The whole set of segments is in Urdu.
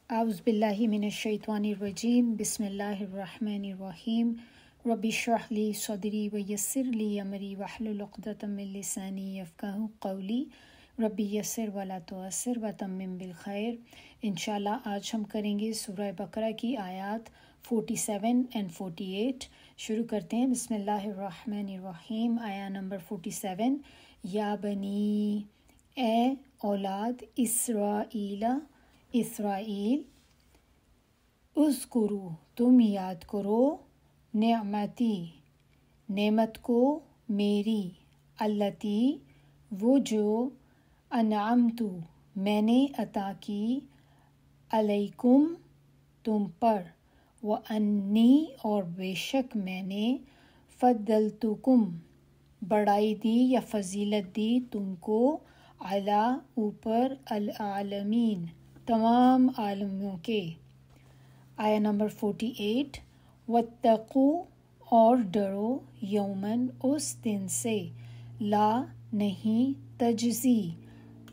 اعوذ باللہ من الشیطان الرجیم بسم اللہ الرحمن الرحیم رب اشرح لی صدری ویسر لی امری واحلل عقدۃ من لسانی یفقہوا قولی رب یسر ولا تعسر وتمم بالخیر۔ انشاءاللہ آج ہم کریں گے سورہ بقرہ کی آیات 47 and 48۔ شروع کرتے ہیں۔ بسم اللہ الرحمن الرحیم۔ آیا نمبر 47۔ یا بنی، اے اولاد اسرائیل، اذکروا، تم یاد کرو، نعمتی، نعمت کو میری، التی، وہ جو، انعمت، میں نے عطا کی، علیکم، تم پر، وانی، اور بے شک میں نے، فضلتکم، بڑائی دی یا فضیلت دی تم کو، علی، اوپر، العالمین، تمام عالموں کے۔ آیا نمبر 48۔ واتقوا، اور ڈرو، یومن، اس دن سے، لا، نہیں، تجزی،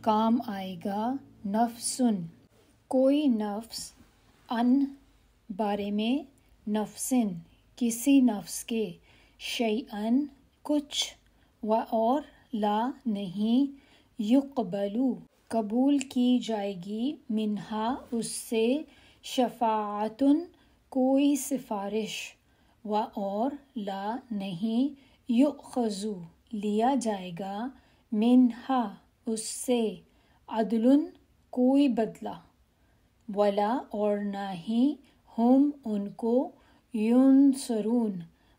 کام آئے گا، نفسن، کوئی نفس، ان، بارے میں، نفسن، کسی نفس کے، شیئن، کچھ، و، اور، لا، نہیں، یقبلو، قبول کی جائے گی، منہا، اس سے، شفاعتن، کوئی سفارش، و، اور، لا، نہیں، یؤخذ، لیا جائے گا، منہا، اس سے، عدلن، کوئی بدلہ، ولا، اور نہ ہی، ہم، ان کو، ینصرون،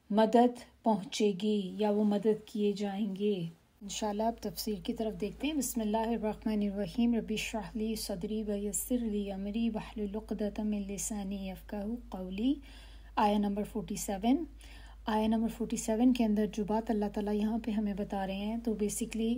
مدد پہنچے گی یا وہ مدد کیے جائیں گے۔ انشاءاللہ اب تفسیر کی طرف دیکھتے ہیں۔ بسم اللہ الرحمن الرحیم۔ رب اشرح لی صدری ویسر لی امری واحلل عقدۃ من لسانی یفقہوا قولی۔ آیا نمبر 47۔ آیا نمبر 47 کے اندر جو بات اللہ تعالیٰ یہاں پہ ہمیں بتا رہے ہیں تو بیسکلی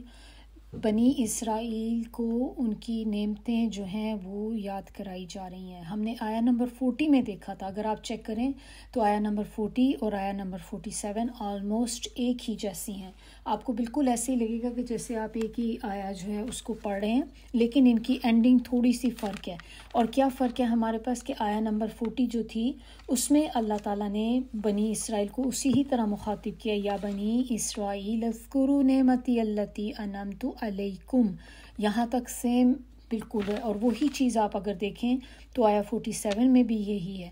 بنی اسرائیل کو ان کی نعمتیں جو ہیں وہ یاد کرائی جا رہی ہیں۔ ہم نے آیا نمبر 40 میں دیکھا تھا، اگر آپ چیک کریں تو آیا نمبر 40 اور آیا نمبر 47 آلموسٹ ایک ہی جیسی ہیں۔ آپ کو بالکل ایسے ہی لگے گا کہ جیسے آپ ایک ہی آیا جو ہے اس کو پڑھ رہے ہیں، لیکن ان کی اینڈنگ تھوڑی سی فرق ہے۔ اور کیا فرق ہے ہمارے پاس کہ آیا نمبر 40 جو تھی اس میں اللہ تعالیٰ نے بنی اسرائیل کو اسی ہی طرح مخاطب کیا، یا بنی اسرائیل اذکروا نعمتی التی انعمت علیکم، یہاں تک سیم بالکل ہے۔ اور وہی چیز آپ اگر دیکھیں تو آیا 47 میں بھی یہی ہے،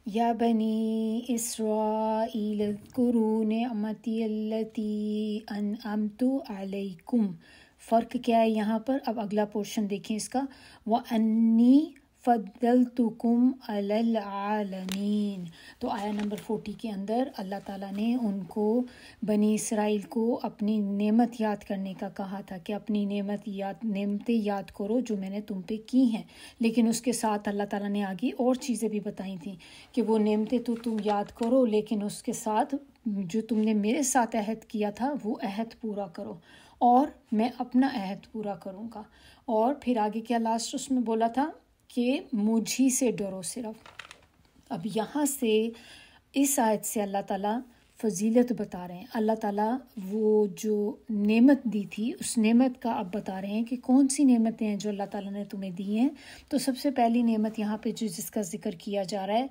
یا بنی اسرائیل اذکروا نعمتی التی انعمت علیکم۔ فرق کیا ہے یہاں پر؟ اب اگلا پورشن دیکھیں اس کا، وَأَنِّي فَضَّلْتُكُمْ عَلَى الْعَالَمِينَ۔ تو آیا نمبر 40 کے اندر اللہ تعالیٰ نے ان کو، بنی اسرائیل کو، اپنی نعمت یاد کرنے کا کہا تھا کہ اپنی نعمتیں یاد کرو جو میں نے تم پہ کی ہیں، لیکن اس کے ساتھ اللہ تعالیٰ نے آگے اور چیزیں بھی بتائی تھیں کہ وہ نعمتیں تو تم یاد کرو، لیکن اس کے ساتھ جو تم نے میرے ساتھ عہد کیا تھا وہ عہد پورا کرو، اور میں اپنا عہد پورا کروں گا۔ اور پھر آگے کیا لاسٹ اس میں بولا تھا کہ مجھی سے ڈرو صرف۔ اب یہاں سے اس آیت سے اللہ تعالیٰ فضیلت بتا رہے ہیں۔ اللہ تعالیٰ وہ جو نعمت دی تھی اس نعمت کا اب بتا رہے ہیں کہ کون سی نعمتیں ہیں جو اللہ تعالیٰ نے تمہیں دی ہیں۔ تو سب سے پہلی نعمت یہاں پہ جس کا ذکر کیا جا رہا ہے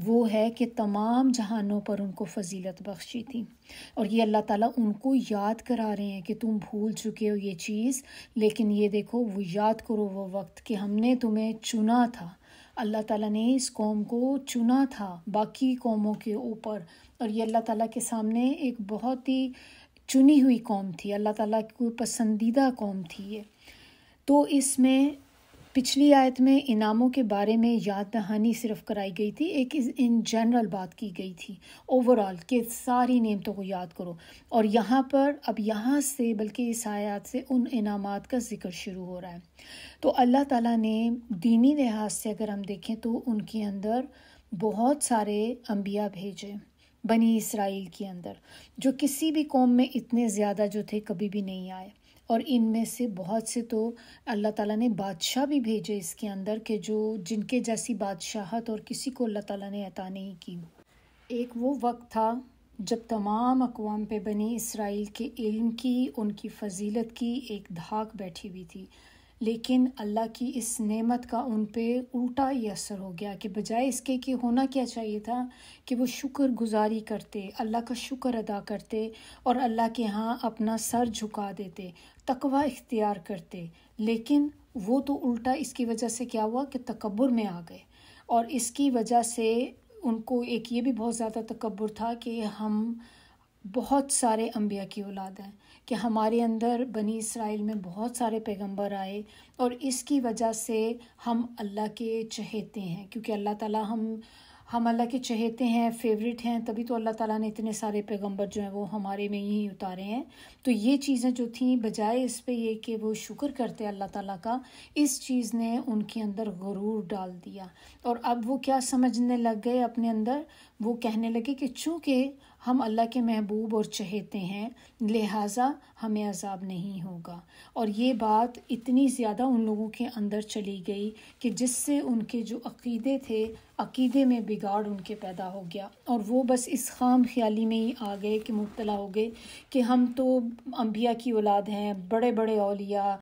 وہ ہے کہ تمام جہانوں پر ان کو فضیلت بخشی تھی، اور یہ اللہ تعالیٰ ان کو یاد کرا رہے ہیں کہ تم بھول چکے ہو یہ چیز، لیکن یہ دیکھو وہ یاد کرو وہ وقت کہ ہم نے تمہیں چنا تھا، اللہ تعالیٰ نے اس قوم کو چنا تھا باقی قوموں کے اوپر، اور یہ اللہ تعالیٰ کے سامنے ایک بہت ہی چنی ہوئی قوم تھی، اللہ تعالیٰ کی پسندیدہ قوم تھی یہ۔ تو اس میں پچھلی آیت میں انعاموں کے بارے میں یاد دہانی صرف کرائی گئی تھی، ایک ان جنرل بات کی گئی تھی اوورال کہ ساری نعمتوں کو یاد کرو، اور یہاں پر اب یہاں سے بلکہ اس آیات سے ان انعامات کا ذکر شروع ہو رہا ہے۔ تو اللہ تعالیٰ نے دینی لحاظ سے اگر ہم دیکھیں تو ان کے اندر بہت سارے انبیاء بھیجے بنی اسرائیل کے اندر، جو کسی بھی قوم میں اتنے زیادہ جو تھے کبھی بھی نہیں آئے، اور ان میں سے بہت سے تو اللہ تعالیٰ نے بادشاہ بھی بھیجے اس کے اندر کہ جن کے جیسی بادشاہت اور کسی کو اللہ تعالیٰ نے عطا نہیں کی۔ ایک وہ وقت تھا جب تمام اقوام پہ بنی اسرائیل کے علم کی، ان کی فضیلت کی ایک دھاک بیٹھی ہوئی تھی، لیکن اللہ کی اس نعمت کا ان پہ الٹا ہی اثر ہو گیا کہ بجائے اس کے کہ ہونا کیا چاہیے تھا کہ وہ شکر گزاری کرتے، اللہ کا شکر ادا کرتے اور اللہ کے ہاں اپنا سر جھکا دیتے، تقوی اختیار کرتے، لیکن وہ تو الٹا اس کی وجہ سے کیا ہوا کہ تکبر میں آ گئے، اور اس کی وجہ سے ان کو ایک یہ بھی بہت زیادہ تکبر تھا کہ ہم بہت سارے انبیاء کی اولاد ہیں، کہ ہمارے اندر بنی اسرائیل میں بہت سارے پیغمبر آئے اور اس کی وجہ سے ہم اللہ کے چہیتے ہیں، کیونکہ اللہ تعالیٰ ہم اللہ کے چہیتے ہیں، فیوریٹ ہیں، تبھی تو اللہ تعالیٰ نے اتنے سارے پیغمبر جو ہیں وہ ہمارے میں ہی اتارے ہیں۔ تو یہ چیزیں جو تھیں، بجائے اس پہ یہ کہ وہ شکر کرتے اللہ تعالیٰ کا، اس چیز نے ان کے اندر غرور ڈال دیا، اور اب وہ کیا سمجھنے لگ گئے اپنے اندر، وہ کہنے لگے کہ چونکہ ہم اللہ کے محبوب اور چہیتے ہیں لہٰذا ہمیں عذاب نہیں ہوگا، اور یہ بات اتنی زیادہ ان لوگوں کے اندر چلی گئی کہ جس سے ان کے جو عقیدے تھے، عقیدے میں بگاڑ ان کے پیدا ہو گیا، اور وہ بس اس خام خیالی میں ہی آ گئے کہ مبتلا ہو گئے کہ ہم تو انبیاء کی اولاد ہیں، بڑے بڑے اولیاء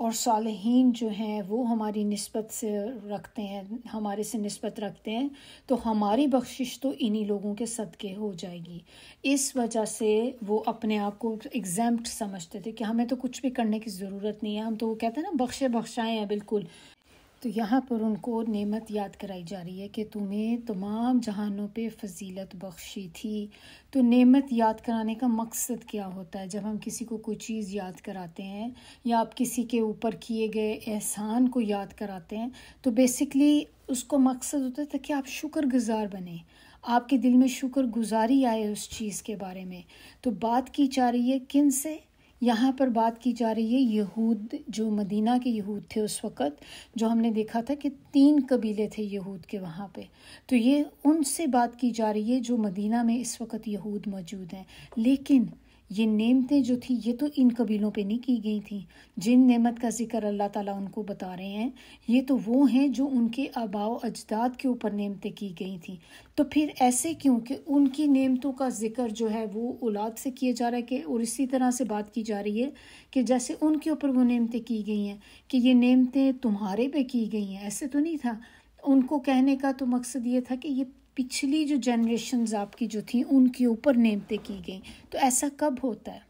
اور صالحین جو ہیں وہ ہماری نسبت سے رکھتے ہیں، ہمارے سے نسبت رکھتے ہیں، تو ہماری بخشش تو انہی لوگوں کے صدقے ہو جائے گی۔ اس وجہ سے وہ اپنے آپ کو ایگزیمپٹ سمجھتے تھے کہ ہمیں تو کچھ بھی کرنے کی ضرورت نہیں ہے، ہم تو وہ کہتے ہیں نا بخشے بخشائے ہیں بالکل۔ تو یہاں پر ان کو نعمت یاد کرائی جا رہی ہے کہ تمہیں تمام جہانوں پہ فضیلت بخشی تھی۔ تو نعمت یاد کرانے کا مقصد کیا ہوتا ہے؟ جب ہم کسی کو کوئی چیز یاد کراتے ہیں یا آپ کسی کے اوپر کیے گئے احسان کو یاد کراتے ہیں تو بیسکلی اس کو مقصد ہوتا ہے کہ آپ شکر گزار بنیں، آپ کے دل میں شکر گزاری آئے اس چیز کے بارے میں۔ تو بات کی جا رہی ہے کن سے؟ یہاں پر بات کی جا رہی ہے یہود، جو مدینہ کے یہود تھے اس وقت، جو ہم نے دیکھا تھا کہ 3 قبیلے تھے یہود کے وہاں پہ، تو یہ ان سے بات کی جا رہی ہے جو مدینہ میں اس وقت یہود موجود ہیں۔ لیکن یہ نعمتیں جو تھی یہ تو ان قبیلوں پہ نہیں کی گئی تھیں، جن نعمت کا ذکر اللہ تعالیٰ ان کو بتا رہے ہیں یہ تو وہ ہیں جو ان کے آباء و اجداد کے اوپر نعمتیں کی گئی تھیں۔ تو پھر ایسے کیوں کہ ان کی نعمتوں کا ذکر جو ہے وہ اولاد سے کیا جا رہا ہے، کہ اور اسی طرح سے بات کی جا رہی ہے کہ جیسے ان کے اوپر وہ نعمتیں کی گئی ہیں کہ یہ نعمتیں تمہارے پہ کی گئی ہیں، ایسے تو نہیں تھا۔ ان کو کہنے کا تو مقصد یہ تھا کہ یہ پچھلی جو جنریشنز آپ کی جو تھیں ان کے اوپر نعمتیں کی گئیں۔ تو ایسا کب ہوتا ہے؟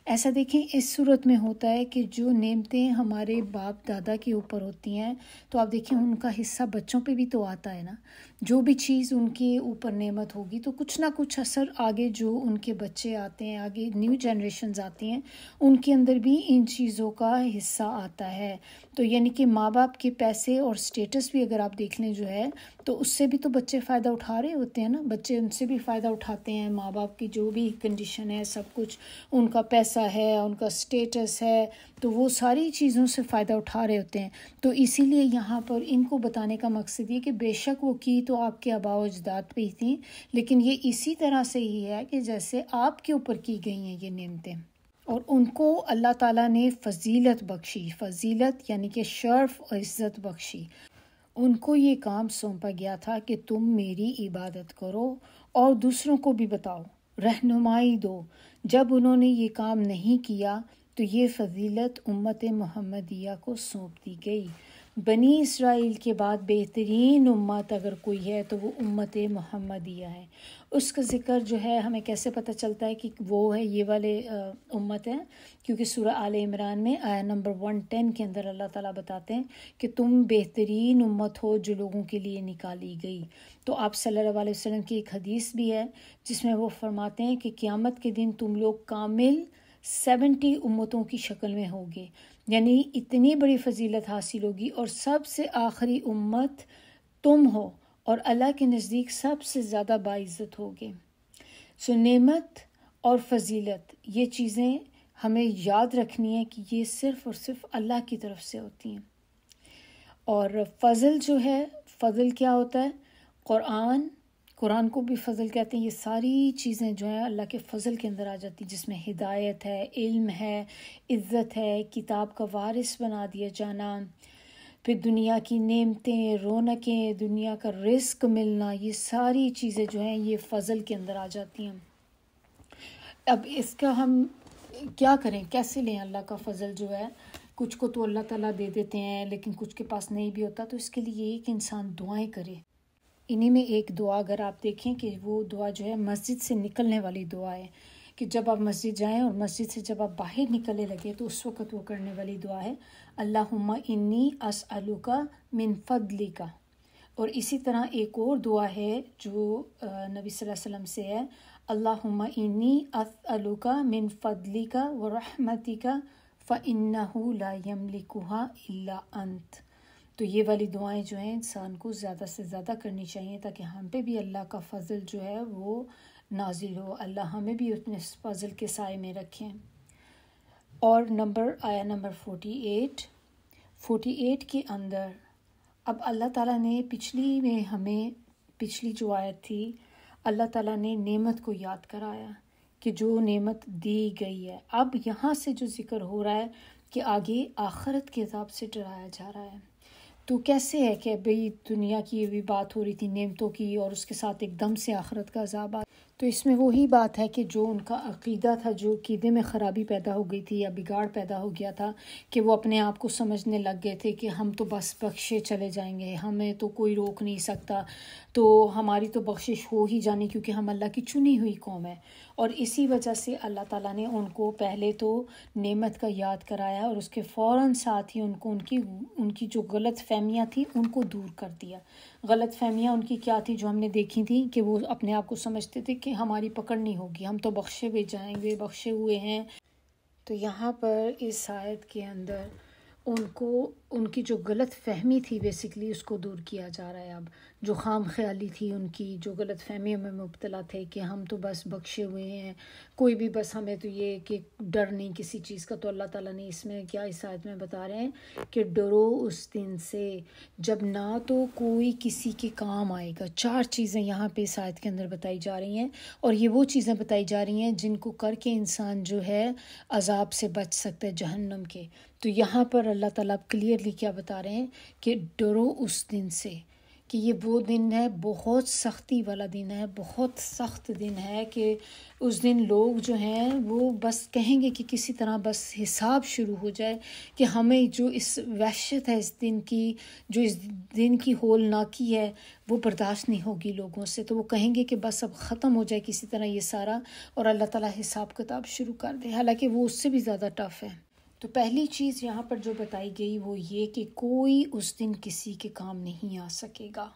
ایسا دیکھیں اس صورت میں ہوتا ہے کہ جو نعمتیں ہمارے باپ دادا کے اوپر ہوتی ہیں تو آپ دیکھیں ان کا حصہ بچوں پہ بھی تو آتا ہے نا، جو بھی چیز ان کے اوپر نعمت ہوگی تو کچھ نہ کچھ اثر آگے جو ان کے بچے آتے ہیں، آگے نیو جنریشنز آتی ہیں، ان کے اندر بھی ان چیزوں کا حصہ آتا ہے۔ تو یعنی کہ ماں باپ کے پیسے اور سٹیٹس بھی اگر آپ دیکھ لیں جو ہے تو اس سے بھی تو بچے فائدہ اٹھا رہے ہوتے ہیں نا، بچے ان سے بھی فائدہ اٹھاتے ہیں، ماں باپ کی جو بھی کنڈیشن ہے سب کچھ، ان کا پیسہ ہے، ان کا سٹیٹس ہے، تو وہ ساری چیزوں سے فائدہ اٹھا رہے ہوتے ہیں۔ تو اسی لیے یہاں پر ان کو بتانے کا مقصد یہ کہ بے شک وہ کی تو آپ کے آباء و اجداد پہ ہی تھیں، لیکن یہ اسی طرح سے ہی ہے کہ جیسے آپ کے اوپر کی گئی ہیں یہ نعمتیں، اور ان کو اللہ تعالیٰ نے فضیلت بخشی، فضیلت یعنی کہ شرف اور عزت بخشی۔ ان کو یہ کام سونپا گیا تھا کہ تم میری عبادت کرو اور دوسروں کو بھی بتاؤ، رہنمائی دو۔ جب انہوں نے یہ کام نہیں کیا تو یہ فضیلت امت محمدیہ کو سونپ دی گئی۔ بنی اسرائیل کے بعد بہترین امت اگر کوئی ہے تو وہ امت محمدیہ ہے۔ اس کا ذکر جو ہے ہمیں کیسے پتہ چلتا ہے کہ وہ ہے یہ والے امت ہیں؟ کیونکہ سورہ آل عمران میں آیہ نمبر 110 کے اندر اللہ تعالیٰ بتاتے ہیں کہ تم بہترین امت ہو جو لوگوں کے لیے نکالی گئی۔ تو آپ صلی اللہ علیہ وسلم کی ایک حدیث بھی ہے جس میں وہ فرماتے ہیں کہ قیامت کے دن تم لوگ کامل 70 امتوں کی شکل میں ہوگے، یعنی اتنی بڑی فضیلت حاصل ہوگی، اور سب سے آخری امت تم ہو اور اللہ کے نزدیک سب سے زیادہ باعزت ہوگے۔ سو نعمت اور فضیلت یہ چیزیں ہمیں یاد رکھنی ہے کہ یہ صرف اور صرف اللہ کی طرف سے ہوتی ہیں۔ اور فضل جو ہے، فضل کیا ہوتا ہے؟ قرآن کو بھی فضل کہتے ہیں۔ یہ ساری چیزیں جو ہیں اللہ کے فضل کے اندر آ جاتی ہیں، جس میں ہدایت ہے، علم ہے، عزت ہے، کتاب کا وارث بنا دیا جانا، پھر دنیا کی نعمتیں، رونقیں، دنیا کا رزق ملنا، یہ ساری چیزیں جو ہیں یہ فضل کے اندر آ جاتی ہیں۔ اب اس کا ہم کیا کریں، کیسے لیں اللہ کا فضل جو ہے؟ کچھ کو تو اللہ تعالیٰ دے دیتے ہیں لیکن کچھ کے پاس نہیں بھی ہوتا. تو اس کے لیے یہ کہ انسان دعائیں کرے. انہی میں ایک دعا اگر آپ دیکھیں کہ وہ دعا جو ہے مسجد سے نکلنے والی دعا ہے کہ جب آپ مسجد جائیں اور مسجد سے جب آپ باہر نکلنے لگے تو اس وقت وہ کرنے والی دعا ہے اللہم انی اسألک من فضلک. اور اسی طرح ایک اور دعا ہے جو نبی صلی اللہ علیہ وسلم سے ہے اللہم انی اسألک من فضلک ورحمتک فإنہ لا یملکها الا انت. تو یہ والی دعائیں جو ہیں انسان کو زیادہ سے زیادہ کرنی چاہیے تاکہ ہم پہ بھی اللہ کا فضل جو ہے وہ نازل ہو، اللہ ہمیں بھی اپنے فضل کے سائے میں رکھیں. اور آیا نمبر 48 کے اندر اب اللہ تعالیٰ نے پچھلی جو آیت تھی اللہ تعالیٰ نے نعمت کو یاد کرایا کہ جو نعمت دی گئی ہے. اب یہاں سے جو ذکر ہو رہا ہے کہ آگے آخرت کے عذاب سے ڈرایا جا رہا ہے. تو کیسے ہے کہ بھئی دنیا کی یہ بھی بات ہو رہی تھی نعمتوں کی اور اس کے ساتھ ایک دم سے آخرت کا عذاب. تو اس میں وہی بات ہے کہ جو ان کا عقیدہ تھا، جو عقیدے میں خرابی پیدا ہو گئی تھی یا بگاڑ پیدا ہو گیا تھا کہ وہ اپنے آپ کو سمجھنے لگ گئے تھے کہ ہم تو بس بخشے چلے جائیں گے، ہمیں تو کوئی روک نہیں سکتا، تو ہماری تو بخشش ہو ہی جانی کیونکہ ہم اللہ کی چنی ہوئی قوم ہے. اور اسی وجہ سے اللہ تعالیٰ نے ان کو پہلے تو نعمت کا یاد کرایا اور اس کے فوراً ساتھ ہی ان کو ان کی جو غلط فہمیاں تھیں ان کو دور کر دیا. غلط فہمیاں ان کی کیا تھی جو ہم نے دیکھی تھیں کہ وہ اپنے آپ کو سمجھتے تھے کہ ہماری پکڑ نہیں ہوگی، ہم تو بخشے ہوئے جائیں گے، بخشے ہوئے ہیں. تو یہاں پر اس آیت کے اندر ان کی جو غلط فہمی تھی بیسیکلی اس کو دور کیا جا رہا ہے. اب جو خام خیالی تھی ان کی، جو غلط فہمیوں میں مبتلا تھے کہ ہم تو بس بخشے ہوئے ہیں، کوئی بھی بس ہمیں تو یہ کہ ڈر نہیں کسی چیز کا. تو اللہ تعالیٰ نے اس میں کیا اس آیت میں بتا رہے ہیں کہ ڈرو اس دن سے جب نہ تو کوئی کسی کے کام آئے گا. 4 چیزیں یہاں پہ اس آیت کے اندر بتائی جا رہی ہیں اور یہ وہ چیزیں بتائی جا رہی ہیں جن کو کر کے انسان جو ہے عذاب سے بچ سکتا ہے جہنم کے. تو یہاں پر اللہ تعالیٰ کلیئرلی کیا بتا رہے ہیں کہ ڈرو اس دن سے کہ یہ وہ دن ہے، بہت سختی والا دن ہے، بہت سخت دن ہے کہ اس دن لوگ جو ہیں وہ بس کہیں گے کہ کسی طرح بس حساب شروع ہو جائے کہ ہمیں جو اس وحشت ہے اس دن کی، جو اس دن کی ہولناکی ہے وہ برداشت نہیں ہوگی لوگوں سے. تو وہ کہیں گے کہ بس اب ختم ہو جائے کسی طرح یہ سارا اور اللہ تعالیٰ حساب کتاب شروع کر دے، حالانکہ وہ اس سے بھی زیادہ ٹف ہے. تو پہلی چیز یہاں پر جو بتائی گئی وہ یہ کہ کوئی اس دن کسی کے کام نہیں آ سکے گا.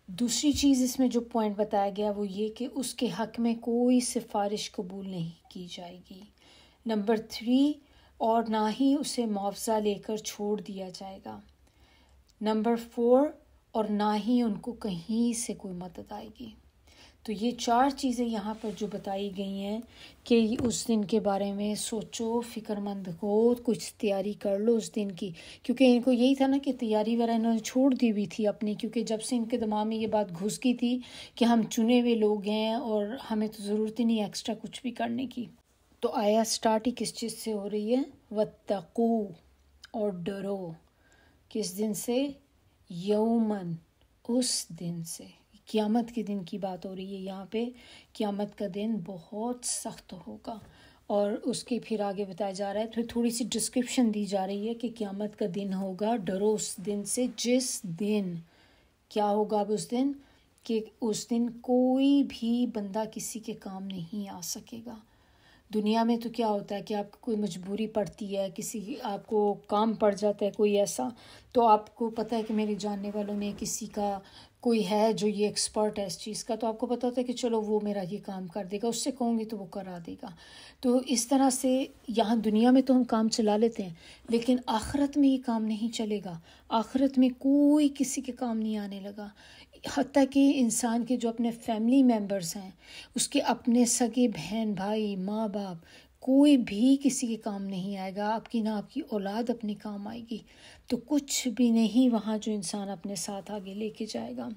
دوسری چیز اس میں جو پوائنٹ بتایا گیا وہ یہ کہ اس کے حق میں کوئی سفارش قبول نہیں کی جائے گی. نمبر 3 اور نہ ہی اسے معاوضہ لے کر چھوڑ دیا جائے گا. نمبر 4 اور نہ ہی ان کو کہیں سے کوئی مدد آئے گی. تو یہ 4 چیزیں یہاں پر جو بتائی گئی ہیں کہ اس دن کے بارے میں سوچو، فکر مند ہو، کچھ تیاری کر لو اس دن کی، کیونکہ ان کو یہی تھا نا کہ تیاری وغیرہ انہوں نے چھوڑ دی ہوئی تھی اپنی، کیونکہ جب سے ان کے دماغ میں یہ بات گھس گئی تھی کہ ہم چنے ہوئے لوگ ہیں اور ہمیں تو ضرورت ہی نہیں ایکسٹرا کچھ بھی کرنے کی. تو آیا سٹارٹ ہی کس چیز سے ہو رہی ہے؟ وَاتَّقُوا، اور ڈرو. کس دن سے؟ یومن، اس دن سے. قیامت کے دن کی بات ہو رہی ہے یہاں پہ. قیامت کا دن بہت سخت ہوگا اور اس کے پھر آگے بتایا جا رہا ہے، پھر تھوڑی سی ڈسکرپشن دی جا رہی ہے کہ قیامت کا دن ہوگا، ڈرو اس دن سے جس دن کیا ہوگا. اب اس دن کہ اس دن کوئی بھی بندہ کسی کے کام نہیں آ سکے گا. دنیا میں تو کیا ہوتا ہے کہ آپ کو کوئی مجبوری پڑتی ہے، کسی آپ کو کام پڑ جاتا ہے کوئی ایسا، تو آپ کو پتہ ہے کہ میرے جاننے والوں میں کسی کا کوئی ہے جو یہ ایکسپرٹ ہے اس چیز کا، تو آپ کو پتہ ہوتا ہے کہ چلو وہ میرا یہ کام کر دے گا، اس سے کہوں گی تو وہ کرا دے گا. تو اس طرح سے یہاں دنیا میں تو ہم کام چلا لیتے ہیں، لیکن آخرت میں یہ کام نہیں چلے گا. آخرت میں کوئی کسی کے کام نہیں آنے لگا، حتیٰ کہ انسان کے جو اپنے فیملی ممبرز ہیں، اس کے اپنے سگے بہن بھائی ماں باپ، کوئی بھی کسی کے کام نہیں آئے گا. آپ کی نہ آپ کی اولاد اپنے کام آئے گی. تو کچھ بھی نہیں وہاں جو انسان اپنے ساتھ آگے لے کے جائے گا.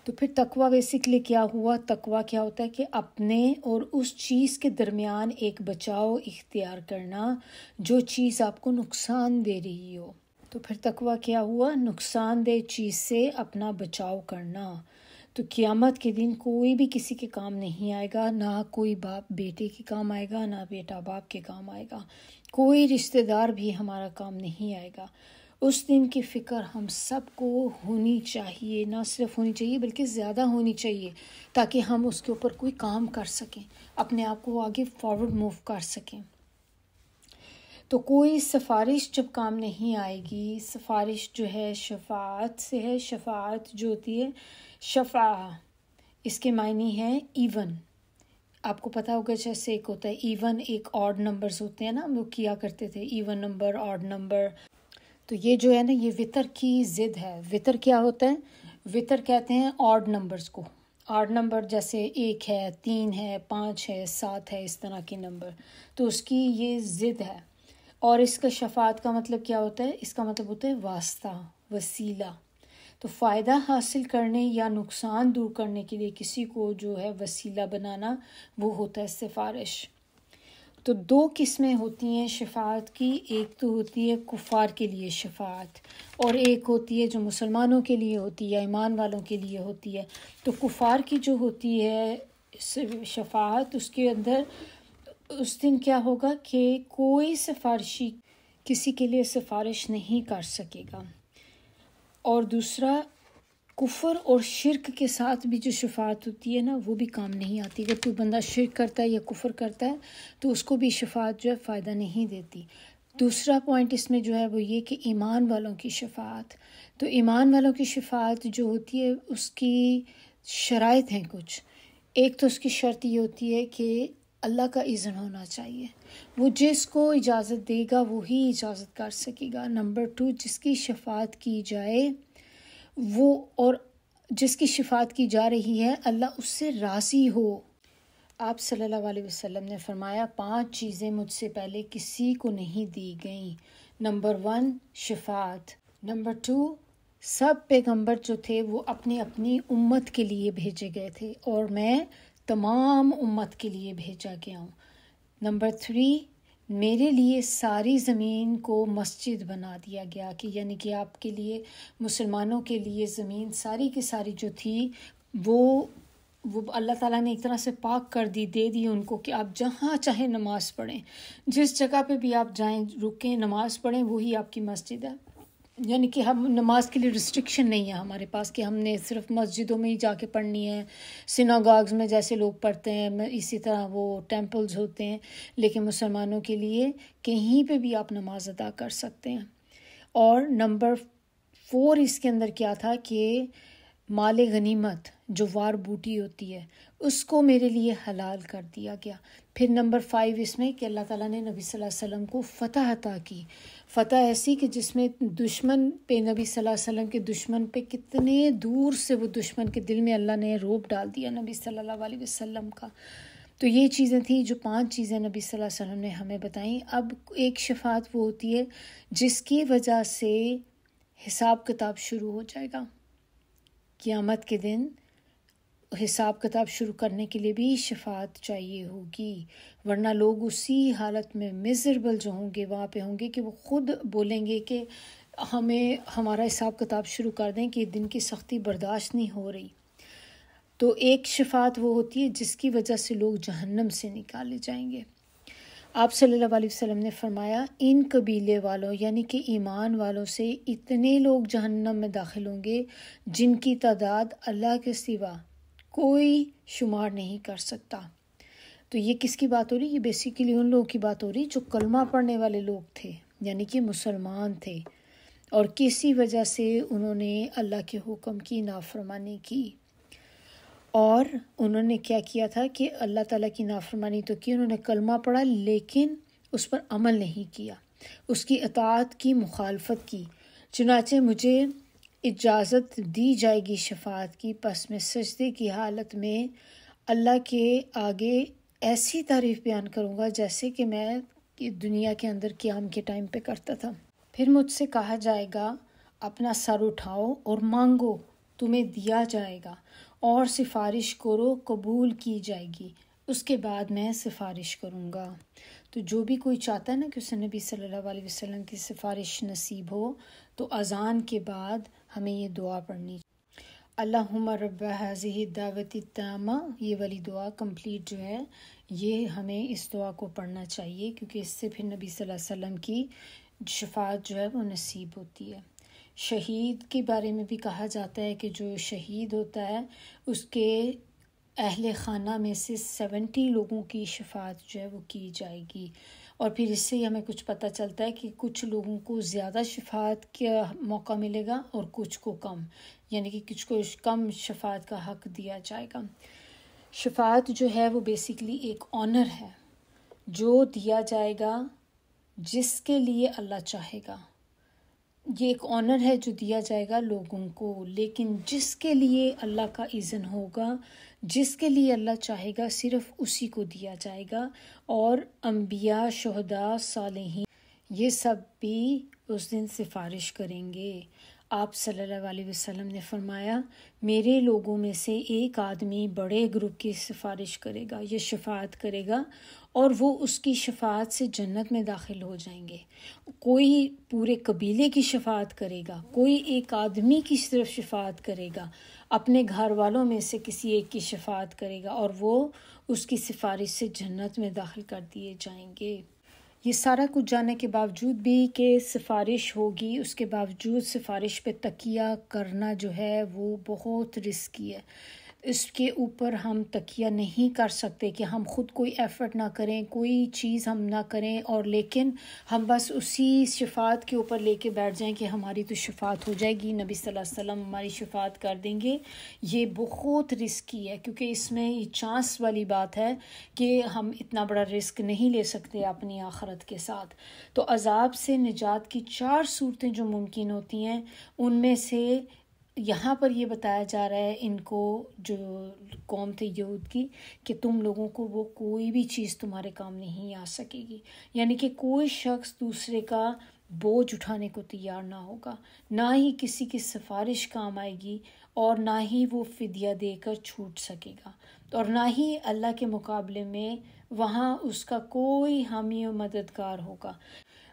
تو پھر تقویٰ بیسکلی کیا ہوا؟ تقویٰ کیا ہوتا ہے کہ اپنے اور اس چیز کے درمیان ایک بچاؤ اختیار کرنا جو چیز آپ کو نقصان دے رہی ہو. تو پھر تقویٰ کیا ہوا؟ نقصان دہ چیز سے اپنا بچاؤ کرنا. تو قیامت کے دن کوئی بھی کسی کے کام نہیں آئے گا، نہ کوئی باپ بیٹے کے کام آئے گا، نہ بیٹا باپ کے کام آئے گا، کوئی رشتہ دار بھی ہمارا کام نہیں آئے گا۔ اس دن کی فکر ہم سب کو ہونی چاہیے، نہ صرف ہونی چاہیے بلکہ زیادہ ہونی چاہیے، تاکہ ہم اس کے اوپر کوئی کام کر سکیں، اپنے آپ کو آگے فارورڈ موو کر سکیں۔ تو کوئی سفارش جب کام نہیں آئے گی، سفارش جو ہے شفاعت سے ہے، شفاعت جو ہوتی ہے شفاع، اس کے معنی ہے ایون۔ آپ کو پتہ ہوگا جیسے ایک ہوتا ہے ایون، ایک آڈ نمبرز ہوتے ہیں نا، ہم لوگ کیا کرتے تھے ایون نمبر، آڈ نمبر۔ تو یہ جو ہے نا یہ وطر کی ضد ہے۔ وطر کیا ہوتا ہے؟ وطر کہتے ہیں آڈ نمبرز کو۔ آڈ نمبر جیسے 1 ہے، 3 ہے، 5 ہے، 7 ہے، اس طرح کے نمبر، تو اس کی یہ ضد ہے۔ اور اس کا شفاعت کا مطلب کیا ہوتا ہے؟ اس کا مطلب ہوتا ہے واسطہ، وسیلہ۔ تو فائدہ حاصل کرنے یا نقصان دور کرنے کے لیے کسی کو جو ہے وسیلہ بنانا، وہ ہوتا ہے سفارش۔ تو 2 قسمیں ہوتی ہیں شفاعت کی، ایک تو ہوتی ہے کفار کے لیے شفاعت، اور ایک ہوتی ہے جو مسلمانوں کے لیے ہوتی ہے، ایمان والوں کے لیے ہوتی ہے۔ تو کفار کی جو ہوتی ہے شفاعت، اس کے اندر اس دن کیا ہوگا کہ کوئی سفارشی کسی کے لیے سفارش نہیں کر سکے گا۔ اور دوسرا، کفر اور شرک کے ساتھ بھی جو شفاعت ہوتی ہے نا، وہ بھی کام نہیں آتی۔ اگر کوئی بندہ شرک کرتا ہے یا کفر کرتا ہے تو اس کو بھی شفاعت جو ہے فائدہ نہیں دیتی۔ دوسرا پوائنٹ اس میں جو ہے وہ یہ کہ ایمان والوں کی شفاعت، تو ایمان والوں کی شفاعت جو ہوتی ہے اس کی شرائط ہیں کچھ۔ ایک تو اس کی شرط یہ ہوتی ہے کہ اللہ کا اذن ہونا چاہیے، وہ جس کو اجازت دے گا وہی اجازت کر سکے گا۔ نمبر 2، جس کی شفاعت کی جائے وہ، اور جس کی شفاعت کی جا رہی ہے اللہ اس سے راضی ہو۔ آپ صلی اللہ علیہ وسلم نے فرمایا 5 چیزیں مجھ سے پہلے کسی کو نہیں دی گئیں۔ نمبر 1 شفاعت، نمبر 2 سب پیغمبر جو تھے وہ اپنی اپنی امت کے لیے بھیجے گئے تھے، اور میں تمام امت کے لیے بھیجا گیا ہوں۔ نمبر 3 میرے لیے ساری زمین کو مسجد بنا دیا گیا، کہ یعنی کہ آپ کے لیے، مسلمانوں کے لیے زمین ساری کی ساری جو تھی وہ اللہ تعالیٰ نے ایک طرح سے پاک کر دی، دے دی ان کو کہ آپ جہاں چاہیں نماز پڑھیں، جس جگہ پہ بھی آپ جائیں رکیں نماز پڑھیں، وہی آپ کی مسجد ہے۔ یعنی کہ ہم نماز کے لیے ریسٹرکشن نہیں ہے ہمارے پاس کہ ہم نے صرف مسجدوں میں ہی جا کے پڑھنی ہے، سیناگاگز میں جیسے لوگ پڑھتے ہیں اسی طرح وہ ٹیمپلز ہوتے ہیں، لیکن مسلمانوں کے لیے کہیں پہ بھی آپ نماز ادا کر سکتے ہیں۔ اور نمبر 4 اس کے اندر کیا تھا کہ مال غنیمت جو وار بوٹی ہوتی ہے اس کو میرے لیے حلال کر دیا گیا۔ پھر نمبر 5 اس میں کہ اللہ تعالیٰ نے نبی صلی اللہ علیہ وسلم کو فتح عطا کی، فتح ایسی کہ جس میں دشمن پہ، نبی صلی اللہ علیہ وسلم کے دشمن پہ کتنے دور سے وہ دشمن کے دل میں اللہ نے رعب ڈال دیا نبی صلی اللہ علیہ وسلم کا۔ تو یہ چیزیں تھیں جو 5 چیزیں نبی صلی اللہ علیہ وسلم نے ہمیں بتائیں۔ اب ایک شفاعت وہ ہوتی ہے جس کی وجہ سے حساب کتاب شروع ہو جائے گا۔ قیامت کے دن حساب کتاب شروع کرنے کے لیے بھی شفاعت چاہیے ہوگی، ورنہ لوگ اسی حالت میں میزربل جو ہوں گے وہاں پہ ہوں گے کہ وہ خود بولیں گے کہ ہمیں ہمارا حساب کتاب شروع کر دیں کہ دن کی سختی برداشت نہیں ہو رہی۔ تو ایک شفاعت وہ ہوتی ہے جس کی وجہ سے لوگ جہنم سے نکالے جائیں گے۔ آپ صلی اللہ علیہ وسلم نے فرمایا ان قبیلے والوں یعنی کہ ایمان والوں سے اتنے لوگ جہنم میں داخل ہوں گے جن کی تعداد اللہ کے سوا کوئی شمار نہیں کر سکتا۔ تو یہ کس کی بات ہو رہی؟ یہ بیسیکلی ان لوگوں کی بات ہو رہی جو کلمہ پڑھنے والے لوگ تھے، یعنی کہ مسلمان تھے، اور کسی وجہ سے انہوں نے اللہ کے حکم کی نافرمانی کی۔ اور انہوں نے کیا کیا تھا کہ اللہ تعالیٰ کی نافرمانی تو کی، انہوں نے کلمہ پڑھا لیکن اس پر عمل نہیں کیا، اس کی اطاعت کی، مخالفت کی۔ چنانچہ مجھے اجازت دی جائے گی شفاعت کی، پس میں سجدے کی حالت میں اللہ کے آگے ایسی تعریف بیان کروں گا جیسے کہ میں دنیا کے اندر قیام کے ٹائم پہ کرتا تھا۔ پھر مجھ سے کہا جائے گا اپنا سر اٹھاؤ اور مانگو، تمہیں دیا جائے گا، اور سفارش کرو، قبول کی جائے گی، اس کے بعد میں سفارش کروں گا۔ تو جو بھی کوئی چاہتا ہے نا کہ اسے نبی صلی اللہ علیہ وسلم کی سفارش نصیب ہو، تو اذان کے بعد ہمیں یہ دعا پڑھنی۔ اللہم رب ہذہ الدعوۃ التامہ، یہ والی دعا کمپلیٹ جو ہے یہ ہمیں اس دعا کو پڑھنا چاہیے، کیونکہ اس سے پھر نبی صلی اللہ علیہ وسلم کی شفاعت جو ہے وہ نصیب ہوتی ہے۔ شہید کے بارے میں بھی کہا جاتا ہے کہ جو شہید ہوتا ہے اس کے اہل خانہ میں سے 70 لوگوں کی شفاعت جو ہے وہ کی جائے گی، اور پھر اس سے ہمیں کچھ پتہ چلتا ہے کہ کچھ لوگوں کو زیادہ شفاعت کا موقع ملے گا اور کچھ کو کم، یعنی کہ کچھ کو کم شفاعت کا حق دیا جائے گا۔ شفاعت جو ہے وہ بیسیکلی ایک آنر ہے جو دیا جائے گا جس کے لیے اللہ چاہے گا۔ یہ ایک آنر ہے جو دیا جائے گا لوگوں کو، لیکن جس کے لیے اللہ کا اذن ہوگا، جس کے لیے اللہ چاہے گا، صرف اسی کو دیا جائے گا۔ اور انبیاء، شہداء، صالحین یہ سب بھی اس دن سفارش کریں گے۔ آپ صلی اللہ علیہ وسلم نے فرمایا، میرے لوگوں میں سے ایک آدمی بڑے گروپ کی سفارش کرے گا، یہ شفاعت کرے گا، اور وہ اس کی شفاعت سے جنت میں داخل ہو جائیں گے۔ کوئی پورے قبیلے کی شفاعت کرے گا، کوئی ایک آدمی کی صرف شفاعت کرے گا، اپنے گھر والوں میں سے کسی ایک کی شفاعت کرے گا، اور وہ اس کی سفارش سے جنت میں داخل کر دیے جائیں گے۔ یہ سارا کچھ جاننے کے باوجود بھی کہ سفارش ہوگی، اس کے باوجود سفارش پہ تکیہ کرنا جو ہے وہ بہت رسکی ہے۔ اس کے اوپر ہم تکیہ نہیں کر سکتے کہ ہم خود کوئی ایفرٹ نہ کریں، کوئی چیز ہم نہ کریں، اور لیکن ہم بس اسی شفاعت کے اوپر لے کے بیٹھ جائیں کہ ہماری تو شفاعت ہو جائے گی، نبی صلی اللہ علیہ وسلم ہماری شفاعت کر دیں گے۔ یہ بہت رسکی ہے، کیونکہ اس میں یہ چانس والی بات ہے کہ ہم اتنا بڑا رسک نہیں لے سکتے اپنی آخرت کے ساتھ۔ تو عذاب سے نجات کی 4 صورتیں جو ممکن ہوتی ہیں، ان میں سے یہاں پر یہ بتایا جا رہا ہے ان کو، جو قوم تھے یہود کی، کہ تم لوگوں کو وہ کوئی بھی چیز تمہارے کام نہیں آ سکے گی، یعنی کہ کوئی شخص دوسرے کا بوجھ اٹھانے کو تیار نہ ہوگا، نہ ہی کسی کی سفارش کام آئے گی، اور نہ ہی وہ فدیہ دے کر چھوٹ سکے گا، اور نہ ہی اللہ کے مقابلے میں وہاں اس کا کوئی حامی و مددگار ہوگا۔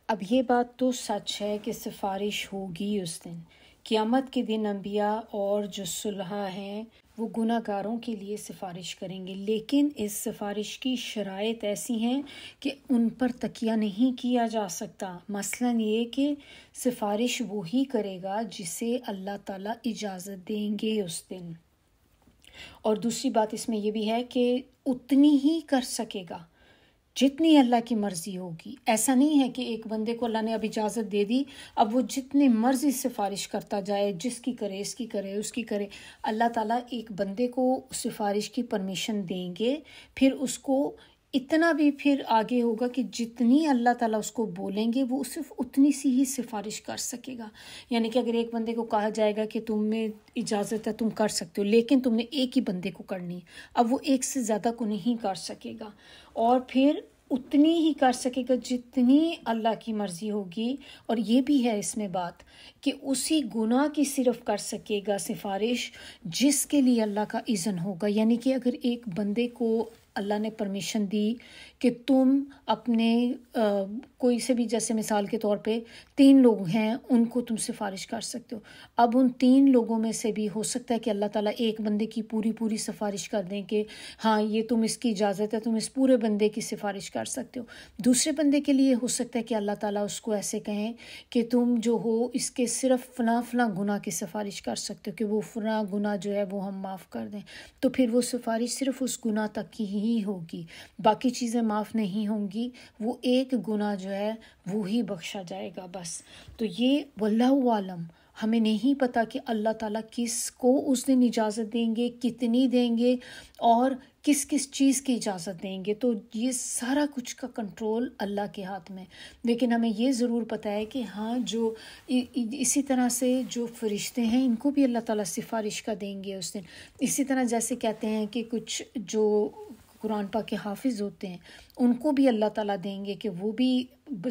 اب یہ بات تو سچ ہے کہ سفارش ہوگی اس دن، قیامت کے دن انبیاء اور جو صلحاء ہیں وہ گناہ گاروں کے لیے سفارش کریں گے، لیکن اس سفارش کی شرائط ایسی ہیں کہ ان پر تکیہ نہیں کیا جا سکتا۔ مثلاً یہ کہ سفارش وہی کرے گا جسے اللہ تعالیٰ اجازت دیں گے اس دن، اور دوسری بات اس میں یہ بھی ہے کہ اتنی ہی کر سکے گا جتنی اللہ کی مرضی ہوگی۔ ایسا نہیں ہے کہ ایک بندے کو اللہ نے اب اجازت دے دی، اب وہ جتنی مرضی سفارش کرتا جائے، جس کی کرے، اس کی کرے، اس کی کرے۔ اللہ تعالیٰ ایک بندے کو سفارش کی پرمیشن دیں گے، پھر اس کو اتنا بھی پھر آگے ہوگا کہ جتنی اللہ تعالیٰ اس کو بولیں گے وہ صرف اتنی سی ہی سفارش کر سکے گا۔ یعنی کہ اگر ایک بندے کو کہا جائے گا کہ تم میں اجازت ہے، تم کر سکتے ہو، لیکن تم نے ایک ہی بندے کو کرنی ہے، اب وہ ایک سے زیادہ کو نہیں کر سکے گا، اور پھر اتنی ہی کر سکے گا جتنی اللہ کی مرضی ہوگی۔ اور یہ بھی ہے اس میں بات کہ اسی گناہ کی صرف کر سکے گا سفارش جس کے لیے اللہ کا اذن ہوگا۔ یعنی کہ اگر ایک بندے کو اللہ نے پرمیشن دی کہ تم اپنے کوئی سے بھی، جیسے مثال کے طور پہ 3 لوگ ہیں، ان کو تم سفارش کر سکتے ہو، اب ان 3 لوگوں میں سے بھی ہو سکتا ہے کہ اللہ تعالیٰ ایک بندے کی پوری سفارش کر دیں کہ ہاں یہ تم اس کی اجازت ہے، تم اس پورے بندے کی سفارش کر سکتے ہو۔ دوسرے بندے کے لیے ہو سکتا ہے کہ اللہ تعالیٰ اس کو ایسے کہیں کہ تم جو ہو اس کے صرف فلاں گناہ کی سفارش کر سکتے ہو، کہ وہ فلاں گناہ جو ہے وہ ہم معاف کر دیں، تو پھر وہ سفارش صرف اس گناہ تک کی ہی ہوگی، باقی چیزیں معاف نہیں ہوں گی، وہ ایک گناہ جو ہے وہی بخشا جائے گا بس۔ تو یہ واللہ عالم، ہمیں نہیں پتہ کہ اللہ تعالیٰ کس کو اس دن اجازت دیں گے، کتنی دیں گے، اور کس چیز کی اجازت دیں گے، تو یہ سارا کچھ کا کنٹرول اللہ کے ہاتھ میں۔ لیکن ہمیں یہ ضرور پتہ ہے کہ ہاں جو اسی طرح سے جو فرشتے ہیں ان کو بھی اللہ تعالیٰ سفارش کا دیں گے اس دن۔ اسی طرح جیسے کہتے ہیں کہ کچھ جو قرآن پاک کے حافظ ہوتے ہیں ان کو بھی اللہ تعالیٰ دیں گے کہ وہ بھی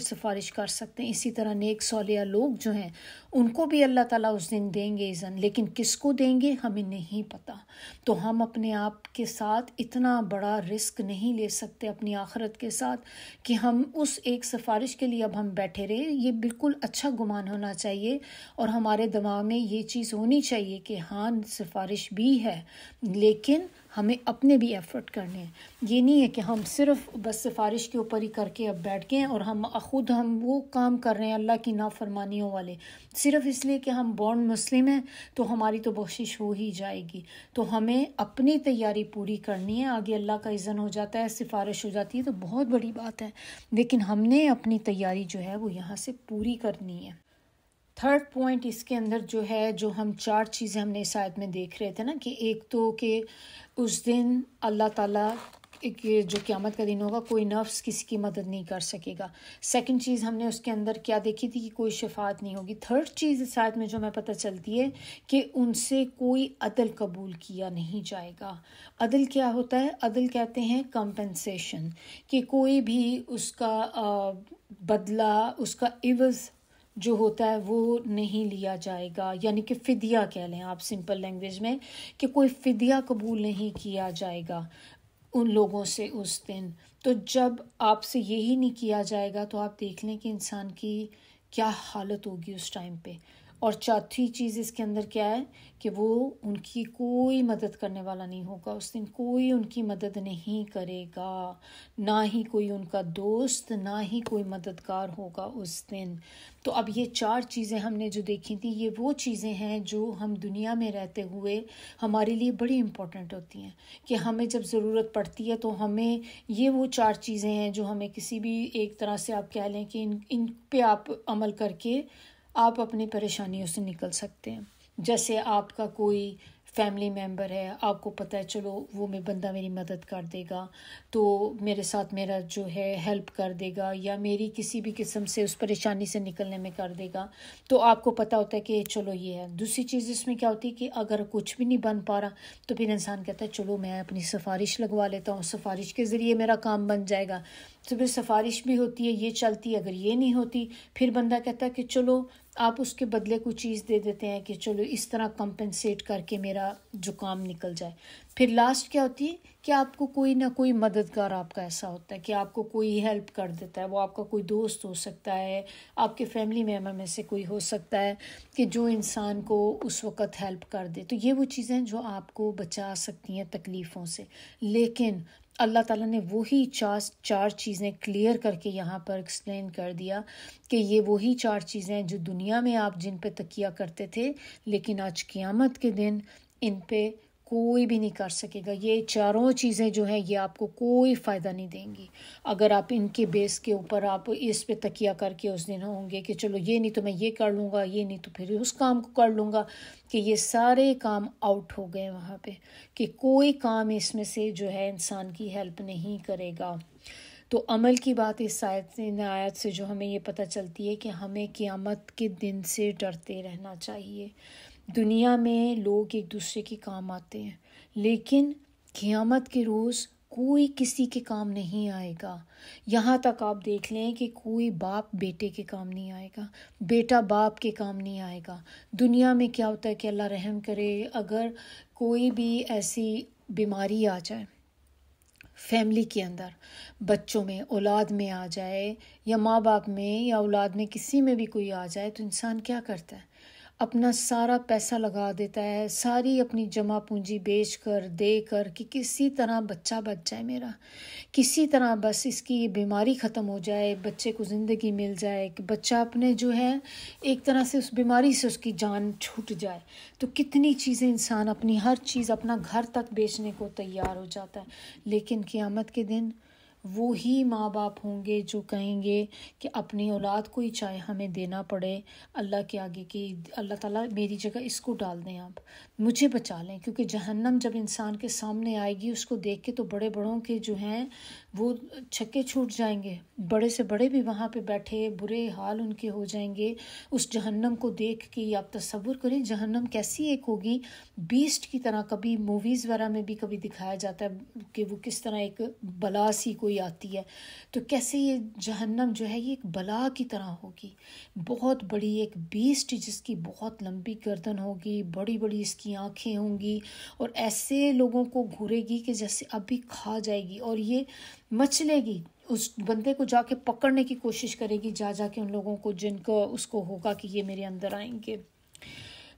سفارش کر سکتے ہیں. اسی طرح نیک صالح لوگ جو ہیں ان کو بھی اللہ تعالیٰ اس دن دیں گے اذن، لیکن کس کو دیں گے ہمیں نہیں پتہ. تو ہم اپنے آپ کے ساتھ اتنا بڑا رسک نہیں لے سکتے اپنی آخرت کے ساتھ کہ ہم اس ایک سفارش کے لیے اب ہم بیٹھے رہے. یہ بالکل اچھا گمان ہونا چاہیے اور ہمارے دماغ میں یہ چیز ہونی چاہیے کہ ہاں سفارش بھی ہے، لیکن ہمیں اپنے بھی ایفرٹ کرنے ہیں. یہ نہیں ہے کہ ہم صرف بس سفارش کے اوپر ہی کر کے اب بیٹھ گئے اور ہم خود وہ کام کر رہے ہیں اللہ کی نافرمانیوں والے، صرف اس لیے کہ ہم بورن مسلم ہیں تو ہماری تو بخشش ہو ہی جائے گی. تو ہمیں اپنی تیاری پوری کرنی ہے. آگے اللہ کا اذن ہو جاتا ہے، سفارش ہو جاتی ہے تو بہت بڑی بات ہے، لیکن ہم نے اپنی تیاری جو ہے وہ یہاں سے پوری کرنی ہے. تھرڈ پوائنٹ اس کے اندر جو ہے، جو ہم 4 چیزیں ہم نے اس آیت میں دیکھ رہے تھے نا، کہ ایک تو کہ اس دن اللہ تعالیٰ جو قیامت کا دن ہوگا کوئی نفس کسی کی مدد نہیں کر سکے گا. سیکنڈ چیز ہم نے اس کے اندر کیا دیکھی تھی کہ کوئی شفاعت نہیں ہوگی. تھرڈ چیز اس آیت میں جو ہمیں پتہ چلتی ہے کہ ان سے کوئی عدل قبول کیا نہیں جائے گا. عدل کیا ہوتا ہے؟ عدل کہتے ہیں کمپنسیشن، کہ کوئی بھی اس کا بدلہ، اس کا عوض جو ہوتا ہے وہ نہیں لیا جائے گا. یعنی کہ فدیہ کہہ لیں آپ سمپل لینگویج میں، کہ کوئی فدیہ قبول نہیں کیا جائے گا ان لوگوں سے اس دن. تو جب آپ سے یہی نہیں کیا جائے گا تو آپ دیکھ لیں کہ انسان کی کیا حالت ہوگی اس ٹائم پہ. اور چوتھی چیز اس کے اندر کیا ہے کہ وہ ان کی کوئی مدد کرنے والا نہیں ہوگا اس دن. کوئی ان کی مدد نہیں کرے گا، نہ ہی کوئی ان کا دوست، نہ ہی کوئی مددگار ہوگا اس دن. تو اب یہ 4 چیزیں ہم نے جو دیکھی تھی، یہ وہ چیزیں ہیں جو ہم دنیا میں رہتے ہوئے ہمارے لیے بڑی امپورٹنٹ ہوتی ہیں، کہ ہمیں جب ضرورت پڑتی ہے تو ہمیں یہ وہ 4 چیزیں ہیں جو ہمیں کسی بھی ایک طرح سے آپ کہہ لیں کہ ان پہ آپ عمل کر کے آپ اپنی پریشانیوں سے نکل سکتے ہیں. جیسے آپ کا کوئی فیملی ممبر ہے، آپ کو پتہ ہے چلو وہ بندہ میری مدد کر دے گا، تو میرے ساتھ میرا جو ہے ہیلپ کر دے گا، یا میری کسی بھی قسم سے اس پریشانی سے نکلنے میں کر دے گا، تو آپ کو پتہ ہوتا ہے کہ چلو یہ ہے. دوسری چیز اس میں کیا ہوتی ہے کہ اگر کچھ بھی نہیں بن پا رہا تو پھر انسان کہتا ہے چلو میں اپنی سفارش لگوا لیتا ہوں، سفارش کے ذریعے میرا کام بن جائے گا. تو پھر سفارش بھی ہوتی ہے، یہ چلتی ہے. اگر یہ نہیں ہوتی پھر بندہ کہتا ہے کہ چلو آپ اس کے بدلے کوئی چیز دے دیتے ہیں کہ چلو اس طرح کمپنسیٹ کر کے میرا جو کام نکل جائے. پھر لاسٹ کیا ہوتی ہے کہ آپ کو کوئی نہ کوئی مددگار آپ کا ایسا ہوتا ہے کہ آپ کو کوئی ہیلپ کر دیتا ہے. وہ آپ کا کوئی دوست ہو سکتا ہے، آپ کے فیملی ممبر میں سے کوئی ہو سکتا ہے کہ جو انسان کو اس وقت ہیلپ کر دے. تو یہ وہ چیزیں جو آپ کو بچا سکتی ہیں تکلیفوں سے. لیکن اللہ تعالیٰ نے وہی 4 چیزیں کلیئر کر کے یہاں پر ایکسپلین کر دیا کہ یہ وہی 4 چیزیں جو دنیا میں آپ جن پہ تکیہ کرتے تھے، لیکن آج قیامت کے دن ان پہ کوئی بھی نہیں کر سکے گا. یہ 4 چیزیں جو ہیں یہ آپ کو کوئی فائدہ نہیں دیں گی اگر آپ ان کے بیس کے اوپر آپ اس پہ تکیہ کر کے اس دن ہوں گے کہ چلو یہ نہیں تو میں یہ کر لوں گا، یہ نہیں تو پھر اس کام کو کر لوں گا، کہ یہ سارے کام آؤٹ ہو گئے وہاں پہ، کہ کوئی کام اس میں سے جو ہے انسان کی ہیلپ نہیں کرے گا. تو عمل کی بات اس آیت سے جو ہمیں یہ پتہ چلتی ہے کہ ہمیں قیامت کے دن سے ڈرتے رہنا چاہیے. دنیا میں لوگ ایک دوسرے کے کام آتے ہیں، لیکن قیامت کے روز کوئی کسی کے کام نہیں آئے گا. یہاں تک آپ دیکھ لیں کہ کوئی باپ بیٹے کے کام نہیں آئے گا، بیٹا باپ کے کام نہیں آئے گا. دنیا میں کیا ہوتا ہے کہ اللہ رحم کرے، اگر کوئی بھی ایسی بیماری آ جائے فیملی کے اندر، بچوں میں، اولاد میں آ جائے، یا ماں باپ میں یا اولاد میں کسی میں بھی کوئی آ جائے، تو انسان کیا کرتا ہے؟ اپنا سارا پیسہ لگا دیتا ہے، ساری اپنی جمع پونجی بیچ کر دے کر کہ کسی طرح بچہ بچ جائے میرا، کسی طرح بس اس کی یہ بیماری ختم ہو جائے، بچے کو زندگی مل جائے، کہ بچہ اپنے جو ہے ایک طرح سے اس بیماری سے اس کی جان چھوٹ جائے. تو کتنی چیزیں انسان اپنی ہر چیز، اپنا گھر تک بیچنے کو تیار ہو جاتا ہے. لیکن قیامت کے دن وہی ماں باپ ہوں گے جو کہیں گے کہ اپنی اولاد کو ہی چاہے ہمیں دینا پڑے اللہ کے آگے کہ اللہ تعالیٰ میری جگہ اس کو ڈال دیں، آپ مجھے بچا لیں. کیونکہ جہنم جب انسان کے سامنے آئے گی اس کو دیکھ کے تو بڑے بڑوں کے جو ہیں وہ چھکے چھوٹ جائیں گے، بڑے سے بڑے بھی وہاں پہ بیٹھے برے حال ان کے ہو جائیں گے اس جہنم کو دیکھ کے. آپ تصور کریں جہنم کیسی ایک ہوگی، بیسٹ کی طرح. کبھی موویز وغیرہ میں بھی کبھی دکھایا جاتا ہے کہ وہ کس طرح ایک بلا سی کوئی آتی ہے تو کیسے یہ جہنم جو ہے یہ ایک بلا کی طرح ہوگی، بہت بڑی ایک بیسٹ جس کی بہت لمبی گردن ہوگی، بڑی بڑی اس کی آنکھیں ہوں گی، اور ایسے لوگوں کو گھورے گی کہ جیسے ابھی کھا جائے گی، اور یہ مچلے گی، اس بندے کو جا کے پکڑنے کی کوشش کرے گی، جا کے ان لوگوں کو جن کو اس کو ہوگا کہ یہ میرے اندر آئیں گے۔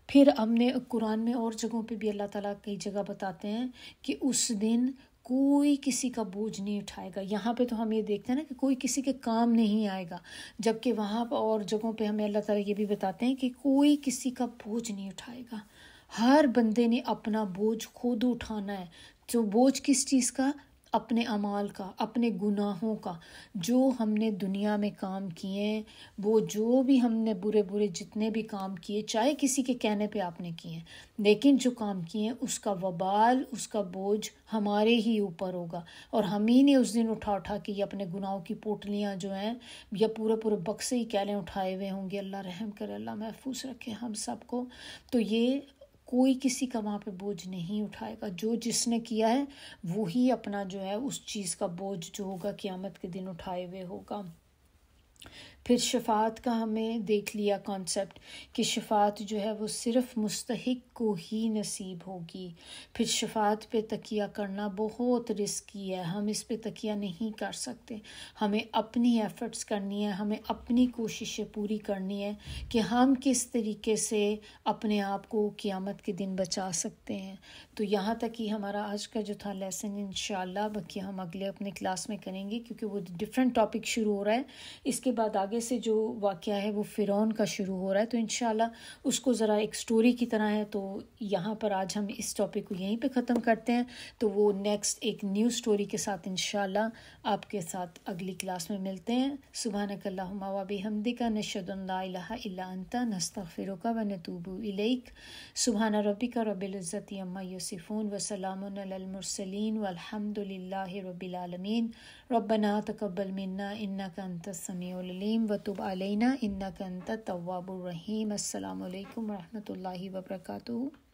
پھر ہم نے قرآن میں اور جگہوں پہ بھی اللہ تعالیٰ کئی جگہ بتاتے ہیں کہ اس دن کوئی کسی کا بوجھ نہیں اٹھائے گا۔ یہاں پہ تو ہم یہ دیکھتے ہیں نا کہ کوئی کسی کے کام نہیں آئے گا، جبکہ وہاں پر اور جگہوں پہ ہمیں اللہ تعالیٰ یہ بھی بتاتے ہیں کہ کوئی کسی کا بوجھ نہیں اٹھائے گا، ہر بندے نے اپنا بوجھ خود اٹھانا ہے۔ تو بوجھ کس چیز کا؟ اپنے اعمال کا، اپنے گناہوں کا، جو ہم نے دنیا میں کام کیے، وہ جو بھی ہم نے برے جتنے بھی کام کیے، چاہے کسی کے کہنے پہ آپ نے کیے، لیکن جو کام کیے اس کا وبال، اس کا بوجھ ہمارے ہی اوپر ہوگا، اور ہم ہی نے اس دن اٹھا کے یہ اپنے گناہوں کی پوٹلیاں جو ہیں یا پورے بکسے ہی کہہ لیں اٹھائے ہوئے ہوں گے۔ اللہ رحم کرے، اللہ محفوظ رکھے ہم سب کو۔ تو یہ کوئی کسی کا وہاں پہ بوجھ نہیں اٹھائے گا، جو جس نے کیا ہے وہی اپنا جو ہے اس چیز کا بوجھ جو ہوگا قیامت کے دن اٹھائے ہوئے ہوگا۔ پھر شفاعت کا ہمیں دیکھ لیا کانسیپٹ کہ شفاعت جو ہے وہ صرف مستحق کو ہی نصیب ہوگی۔ پھر شفاعت پہ تکیہ کرنا بہت رسکی ہے، ہم اس پہ تکیہ نہیں کر سکتے، ہمیں اپنی ایفرٹس کرنی ہے، ہمیں اپنی کوششیں پوری کرنی ہے کہ ہم کس طریقے سے اپنے آپ کو قیامت کے دن بچا سکتے ہیں۔ تو یہاں تک ہی ہمارا آج کا جو تھا لیسن، انشاءاللہ باقی ہم اگلے اپنے کلاس میں کریں گے، کیونکہ وہ ڈیفرنٹ ٹاپک شروع ہو رہا ہے۔ اس کے بعد آگے سے جو واقعہ ہے وہ فرعون کا شروع ہو رہا ہے، تو انشاءاللہ اس کو ذرا ایک سٹوری کی طرح ہے۔ تو یہاں پر آج ہم اس ٹاپک کو یہیں پہ ختم کرتے ہیں، تو وہ نیکسٹ ایک نیو سٹوری کے ساتھ انشاءاللہ آپ کے ساتھ اگلی کلاس میں ملتے ہیں۔ سبحانک اللہم و بحمدک، نشہد ان لا الہ الا انت، نستغفرک و نتوب الیک۔ سبحان ربک رب العزت عما یصفون وسلام علی المرسلین والحمد للہ رب العالمین۔ ربنا تقبل منا انک انت السمیع العلیم وتب علینا انک انت التواب الرحیم۔ السلام علیکم ورحمۃ اللہ وبرکاتہ۔